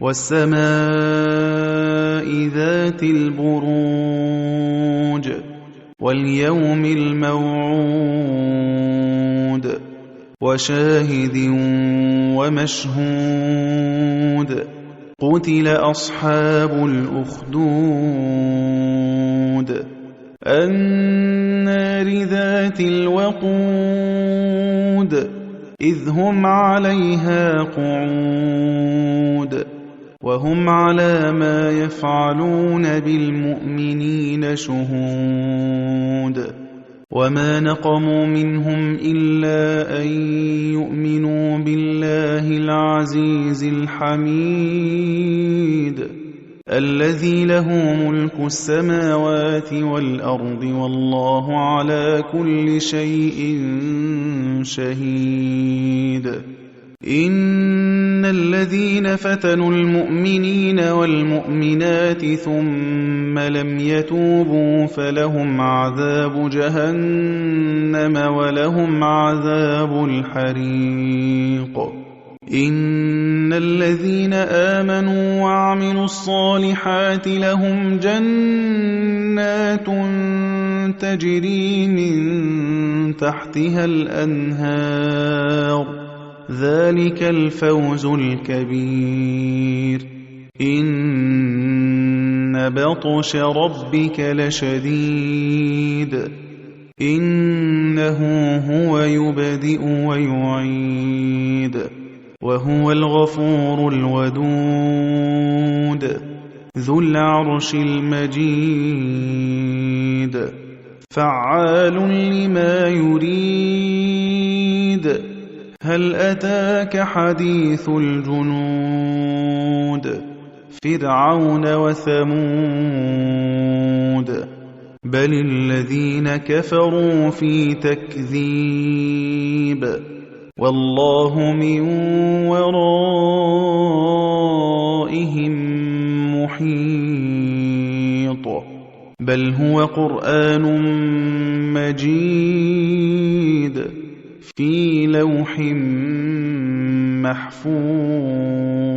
وَالسَّمَاءِ ذَاتِ الْبُرُوجِ وَالْيَوْمِ الْمَوْعُودِ وَشَاهِدٍ وَمَشْهُودٍ قُتِلَ أَصْحَابُ الْأُخْدُودِ النَّارِ ذَاتِ الْوَقُودِ إِذْ هُمْ عَلَيْهَا قُعُودٌ وَهُمْ عَلَى مَا يَفْعَلُونَ بِالْمُؤْمِنِينَ شُهُودٌ وَمَا نَقَمُوا مِنْهُمْ إِلَّا أَن يُؤْمِنُوا بِاللَّهِ الْعَزِيزِ الْحَمِيدِ الَّذِي لَهُ مُلْكُ السَّمَاوَاتِ وَالْأَرْضِ وَاللَّهُ عَلَى كُلِّ شَيْءٍ شَهِيدٌ إِنَّ الَّذِينَ فَتَنُوا الْمُؤْمِنِينَ وَالْمُؤْمِنَاتِ ثُمَّ لَمْ يَتُوبُوا فَلَهُمْ عَذَابُ جَهَنَّمَ وَلَهُمْ عَذَابُ الْحَرِيقِ إِنَّ الَّذِينَ آمَنُوا وَعَمِلُوا الصَّالِحَاتِ لَهُمْ جَنَّاتٌ تَجْرِي مِن تَحْتِهَا الْأَنْهَارُ ذَلِكَ الْفَوْزُ الْكَبِيرُ إِنَّ بَطْشَ رَبِّكَ لَشَدِيدٌ إِنَّهُ هُوَ يُبْدِئُ وَيُعِيدُ وَهُوَ الْغَفُورُ الْوَدُودُ ذُو الْعَرْشِ الْمَجِيدُ فَعَّالٌ لِّمَا يُرِيدُ هَلْ أَتَاكَ حَدِيثُ الْجُنُودِ فِرْعَوْنَ وَثَمُودَ بَلِ الَّذِينَ كَفَرُوا فِي تَكْذِيبٍ وَاللَّهُ مِن وَرَائِهِم مُّحِيطٌ بَلْ هُوَ قُرْآنٌ مَّجِيدٌ في لوح محفوظ